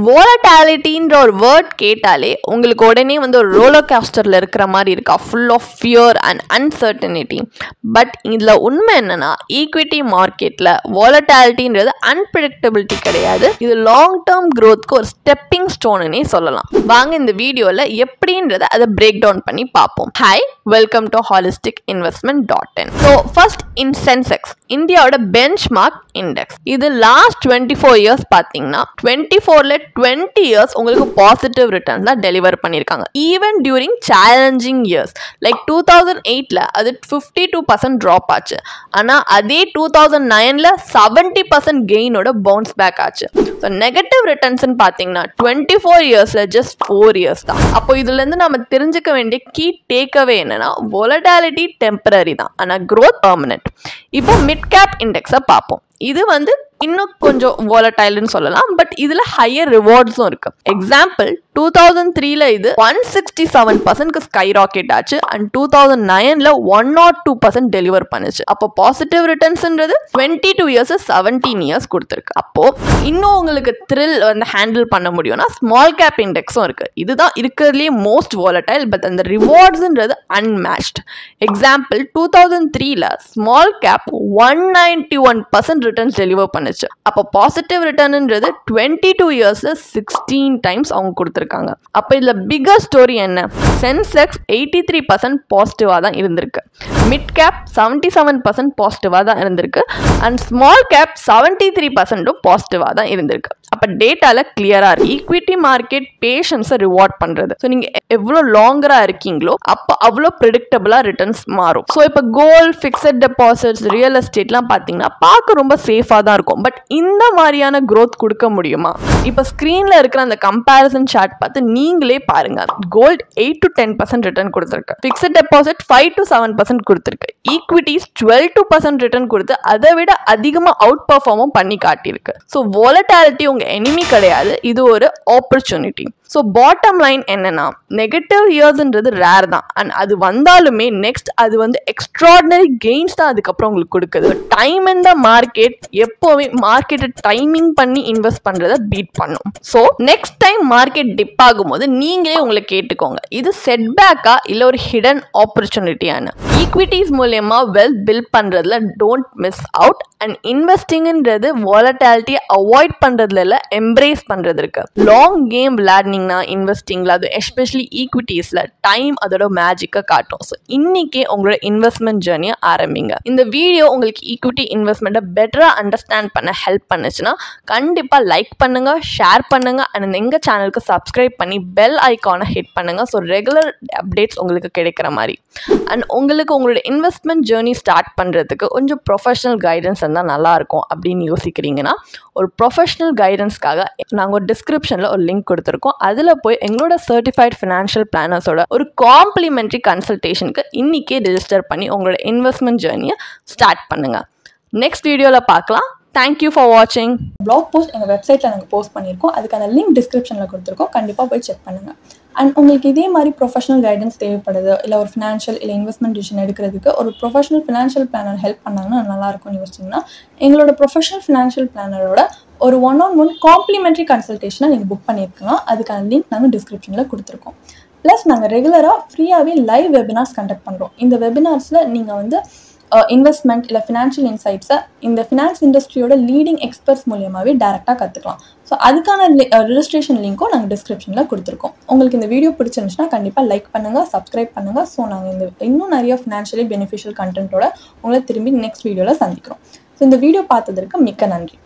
வாலட்டாலிட்டின்ற ஒரு வேர்ட் கேட்டாலே உங்களுக்கு உடனே வந்து ஒரு ரோலர் கோஸ்டரில் இருக்கிற மாதிரி இருக்கா, full of fear and uncertainty. But இதில் உண்மை என்னன்னா, ஈக்விட்டி மார்க்கெட்டில் வாலட்டாலிட்டின்றது அன்பிரடிக்டபிலிட்டி கிடையாது, இது லாங் டேர்ம் க்ரோத்துக்கு ஒரு ஸ்டெப்பிங் ஸ்டோனுன்னே சொல்லலாம். வாங்க இந்த வீடியோவில் எப்படின்றத அதை பிரேக் டவுன் பண்ணி பார்ப்போம். Hi, welcome to holisticinvestment.in. So first in Sensex, இந்தியாவோட பெஞ்ச் மார்க் இண்டெக்ஸ். இது லாஸ்ட் 24 இயர்ஸ் பார்த்தீங்கன்னா 24ல் 20 இயர்ஸ் உங்களுக்கு பாசிட்டிவ் ரிட்டர்ன்ஸ் தான் டெலிவர் பண்ணியிருக்காங்க. Even during challenging years like 2008ல் அது 52% ட்ராப் ஆச்சு. ஆனால் அதே 2009ல் 70% கெயினோட பவுன்ஸ் பேக் ஆச்சு. ஸோ நெகட்டிவ் ரிட்டர்ன்ஸ்ன்னு பார்த்தீங்கன்னா 24 இயர்ஸில் ஜஸ்ட் 4 இயர்ஸ் தான். அப்போ இதுலேருந்து நம்ம தெரிஞ்சுக்க வேண்டிய கீ டேக்அவே என்னன்னா, வாலட்டாலிட்டி டெம்பரரி தான், ஆனால் க்ரோத் பெர்மனன்ட். இப்போ மிட் கேப் இண்டெக்ஸை பார்ப்போம். இது வந்து இன்னும் கொஞ்சம் வாலட்டைல்னு சொல்லலாம், பட் இதில் ஹையர் ரிவார்ட்ஸும் இருக்கு. எக்ஸாம்பிள் 2003ல் இது 167%க்கு ஸ்கை ராக்கெட் ஆச்சு அண்ட் 2009ல் 102% டெலிவர் பண்ணுச்சு. அப்போ பாசிட்டிவ் ரிட்டர்ன்ஸ்ன்றது 22 இயர்ஸ் 17 இயர்ஸ் கொடுத்துருக்கு. அப்போ இன்னும் உங்களுக்கு த்ரில் வந்து ஹேண்டில் பண்ண முடியும்னா ஸ்மால் கேப் இண்டெக்ஸும் இருக்கு. இதுதான் இருக்கிறதுலேயே மோஸ்ட் வாலட்டைல், பட் அந்த ரிவார்ட்ஸ்ன்றது அன்மேட்ச்ட். எக்ஸாம்பிள் 2003ல் ஸ்மால் கேப் 191% ரிட்டர்ன்ஸ் டெலிவர் பண்ணுச்சு. அப்போ பாசிட்டிவ் ரிட்டர்ன்ன்றது 22 இயர்ஸ்ல 16 டைம்ஸ் அவங்க கொடுத்துருக்காங்க. அப்போ இதுல பிகர் ஸ்டோரி என்ன? சென்செக்ஸ் 83% பாசிட்டிவா தான் இருந்திருக்கு, மிட் கேப் 77% பாசிட்டிவா தான் இருந்திருக்கு அண்ட் ஸ்மால் கேப் 73%ம் பாசிட்டிவா தான் இருந்திருக்கு. அப்போ டேட்டால கிளியரா இருக்கு. ஈக்விட்டி மார்க்கெட் பேஷன்ஸை ரிவார்ட் பண்றது. ஸோ நீங்க எவ்வளோ லாங்கரா இருக்கீங்களோ அப்போ அவ்வளோ ப்ரெடிக்டபிளா ரிட்டர்ன்ஸ் மாறும். ஸோ இப்போ கோல்ட், ஃபிக்ஸட் டெபாசிட்ஸ், ரியல் எஸ்டேட்லாம் பார்த்தீங்கன்னா பார்க்க ரொம்ப சேஃபாக தான் இருக்கும். பட் இந்த மாதிரியான க்ரோத் கொடுக்க முடியுமா? இப்போ ஸ்க்ரீனில் இருக்கிற அந்த கம்பேரிசன் சார்ட் பார்த்து நீங்களே பாருங்க. கோல்ட் 8 to 10% ரிட்டர்ன் கொடுத்துருக்கு, ஃபிக்ஸட் டெபாசிட் 5 to 7% கொடுத்துருக்கு, ஈக்விட்டிஸ் 12% ரிட்டர்ன் கொடுத்து அதை விட அதிகமாக அவுட் பர்ஃபார்மும் பண்ணி காட்டியிருக்கு. ஸோ வாலட்டாலிட்டி உங்க எனிமி கிடையாது, இது ஒரு ஆப்பர்ச்சுனிட்டி. ஸோ பாட்டம் லைன் என்னன்னா, நெகட்டிவ் இயர்ஸ்ன்றது ரேர் தான் அண்ட் அது வந்தாலுமே நெக்ஸ்ட் அது வந்து எக்ஸ்ட்ராடினரி கெயின்ஸ் தான் அதுக்கப்புறம் உங்களுக்கு கொடுக்குது. டைம் இன் த மார்க்கெட் எப்போவுமே மார்க்கெட்டை டைமிங் பண்ணி இன்வெஸ்ட் பண்ணுறதை பீட் பண்ணும். So next time market dip ஆகும்போது நீங்களே உங்களை கேட்டுக்கோங்க, இது செட்பேக்கா இல்லை ஒரு ஹிடன் ஆப்பர்ச்சுனிட்டியான. ஈக்விட்டிஸ் மூலயமா வெல்த் பில்ட் பண்ணுறதுல டோன்ட் மிஸ் அவுட் அண்ட் இன்வெஸ்டிங்ன்றது வாலட்டாலிட்டியை அவாய்ட் பண்ணுறதுல இல்லை, எம்ப்ரேஸ் பண்ணுறது இருக்கு. லாங் கேம் விளையாடினீங்கன்னா இன்வெஸ்டிங்கில், அது எஸ்பெஷலி ஈக்விட்டிஸில் டைம் அதோட மேஜிக்கை காட்டும். ஸோ இன்னைக்கே உங்களோட இன்வெஸ்ட்மெண்ட் ஜேர்னியை ஆரம்பிங்க. இந்த வீடியோ உங்களுக்கு ஈக்விட்டி இன்வெஸ்ட்மெண்ட்டை பெட்டராக அண்டர்ஸ்டாண்ட் பண்ண ஹெல்ப் பண்ணுச்சுன்னா கண்டிப்பாக லைக் பண்ணுங்க, ஷேர் பண்ணுங்க அண்ட் எங்கள் சேனலுக்கு சப்ஸ்கிரைப் பண்ணி பெல் ஐக்கானை ஹிட் பண்ணுங்க. ஸோ ரெகுலர் அப்டேட்ஸ் உங்களுக்கு கிடைக்கிற மாதிரி. அண்ட் உங்களுக்கு உங்களோட இன்வெஸ்ட்மெண்ட் ஜேர்னி ஸ்டார்ட் பண்ணுறதுக்கு கொஞ்சம் ப்ரொஃபஷனல் கைடன்ஸ் இருந்தால் நல்லாயிருக்கும் அப்படின்னு யோசிக்கிறீங்கன்னா, ஒரு ப்ரொஃபஷனல் கைடன்ஸ்க்காக நாங்கள் ஒரு டிஸ்கிரிப்ஷனில் ஒரு லிங்க் கொடுத்துருக்கோம். அதில் போய் எங்களோட சர்டிஃபைட் ஃபினான்ஷியல் பிளானர்ஸோட ஒரு காம்ப்ளிமெண்ட்ரி கன்சல்டேஷனுக்கு இன்றைக்கே ரெஜிஸ்டர் பண்ணி உங்களோட இன்வெஸ்ட்மெண்ட் ஜேர்னியை ஸ்டார்ட் பண்ணுங்கள். நெக்ஸ்ட் வீடியோவில் பார்க்கலாம். தேங்க்யூ ஃபார் வாட்சிங். ப்ளாக் போஸ்ட் எங்கள் வெப்சைட்டில் நாங்கள் போஸ்ட் பண்ணியிருக்கோம், அதுக்கான லிங்க் டிஸ்கிரிப்ஷனில் கொடுத்துருக்கோம், கண்டிப்பாக போய் செக் பண்ணுங்கள். அண்ட் உங்களுக்கு இதே மாதிரி ப்ரொஃபஷனல் கைடன்ஸ் தேவைப்படுது, இல்லை ஒரு ஃபினான்ஷியல் இல்லை இன்வெஸ்ட்மெண்ட் டிசிஷன் எடுக்கிறதுக்கு ஒரு ப்ரொஃபஷனல் ஃபினான்ஷியல் பிளானர் ஹெல்ப் பண்ணாங்கன்னா நல்லாயிருக்கும்னு யோசிச்சிங்கன்னா, எங்களோட ப்ரொஃபஷனல் ஃபினான்ஷியல் பிளானரோட ஒரு 1-on-1 காம்ப்ளிமெண்ட்ரி கன்சல்டேஷனை நீங்கள் புக் பண்ணியிருக்கலாம். அதுக்கான லிங்க் நாங்கள் டிஸ்கிரிப்ஷனில் கொடுத்துருக்கோம். ப்ளஸ் நாங்கள் ரெகுலராக ஃப்ரீயாகவே லைவ் வெபினார்ஸ் கண்டக்ட் பண்ணுறோம். இந்த வெபினார்ஸில் நீங்கள் வந்து இன்வெஸ்ட்மெண்ட் இல்லை ஃபினான்ஷியல் இன்சைட்ஸை இந்த ஃபினான்ஸ் இண்டஸ்ட்ரியோட லீடிங் எக்ஸ்பர்ட்ஸ் மூலியமாகவே டேரெக்டாக கற்றுக்கலாம். ஸோ அதுக்கான ரெஜிஸ்ட்ரேஷன் லிங்க்கும் நாங்கள் டிஸ்கிரிப்ஷனில் கொடுத்துருக்கோம். உங்களுக்கு இந்த வீடியோ பிடிச்சிருந்துச்சுன்னா கண்டிப்பாக லைக் பண்ணுங்கள், சப்ஸ்கிரைப் பண்ணுங்கள். ஸோ நாங்கள் இன்னும் நிறைய ஃபினான்ஷியலி பெனிஃபிஷியல் கண்டென்ட்டோட உங்களை திரும்பி நெக்ஸ்ட் வீடியோவில் சந்திக்கிறோம். ஸோ இந்த வீடியோ பார்த்ததற்கு மிக்க நன்றி.